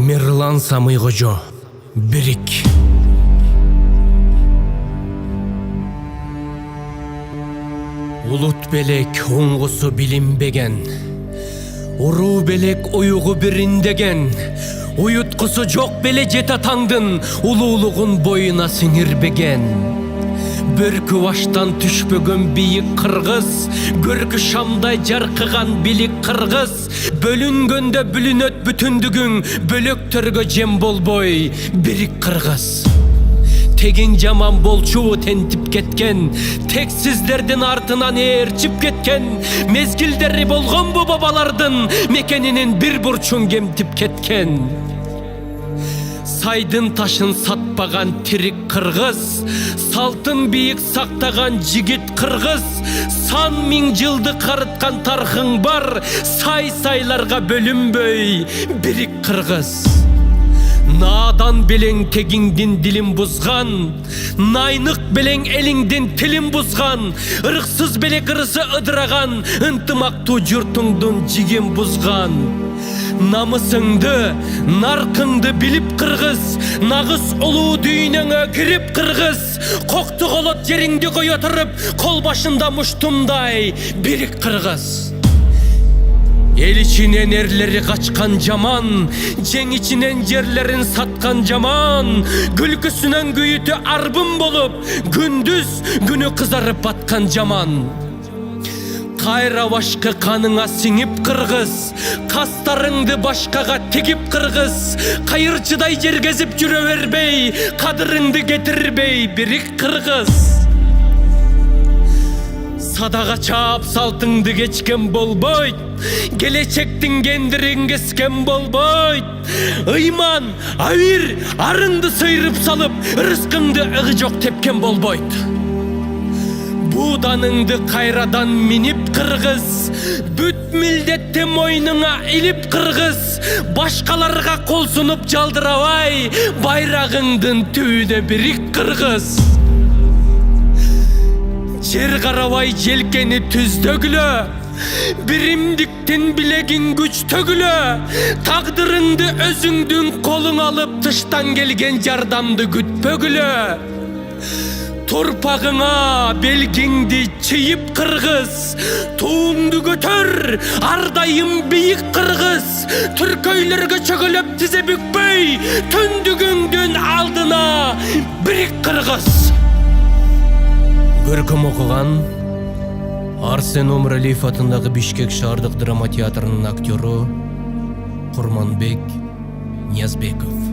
Мирлан Самыйкожо, Бирик. Улут белек оңгусу билинбеген, уруу белек уюгу бириндеген, уюткусу жок беле жетатаңдын улуулугун боюна сиңирбеген. Бөркү баштан түшпөгөн бийик кыргыз, көркү шамдай жаркыган билик кыргыз, бөлүнгөндө бүлүнөт бүтүндүгүң, бөлөктөргө жем болбой бирик кыргыз. Тегин жаман болчу тентип кеткен, тексиздердин артынан ээрчип кеткен, мезгилдери болгонбу бабалардын мекенинин бир бурчун кемтип кеткен. Сайдын ташын сатпаган тирик кыргыз, салтын бийик сактаган жигит кыргыз, сан миң жылды карыткан тархың бар, сай-сайларга бөлүнбөй бирик кыргыз. Надан белең тегиңдин дилин бузган, найнык белең элиңдин тилин бузган, ырыксыз белек ырысы ыдыраган, ынтымактуу журтуңдун жигин бузган. Намысыңды, наркыңды билип кыргыз, нагыз улуу дүйнөңө кирип кыргыз, кокту колот жериңди кое туруп, кол башында муштумдай бирик кыргыз. Эл ичинен эрлери качкан жаман, жең ичинен жерлерин саткан жаман, күлкүсүнөн күйүтү арбын болуп, күндүз күнү кызарып баткан жаман. Кайра башкы каныңа сиңип кыргыз, кастарыңды башкага тигип кыргыз, кайырчыдай жергезип жүрө бербей, кадырыңды кетирбей бирик кыргыз. Садага чаап салтыңды кечкен болбойт, келечектин кендирин кескен болбойт. Ыйман, авир, арыңды сыйрып салып, рызкыңды ыгы жок тепкен болбойт. Буданыңды кайрадан минип кыргыз, бүт милдетти мойнуңа илип кыргыз, башкаларга кол сунуп жалдырабай, байрагыңдын түбүнө бирик кыргыз. Жер карабай желкени түздөгүлө, биримдиктин билегин күчтөгүлө, тагдырыңды өзүңдүн колуң алып, тыштан келген жардамды күтпөгүлө. Торпагыңа белгиңди чийип кыргыз, туңду көтөр, ардайым бийик кыргыз, түркөйлөргө чөгөлөп тизе бүкпөй, түндүгүңдүн алдына бирик кыргыз. Көркөм окуган Арсен Омралиев атындагы Бишкек шаардык драма театрынын актёру Курманбек Ниязбеков.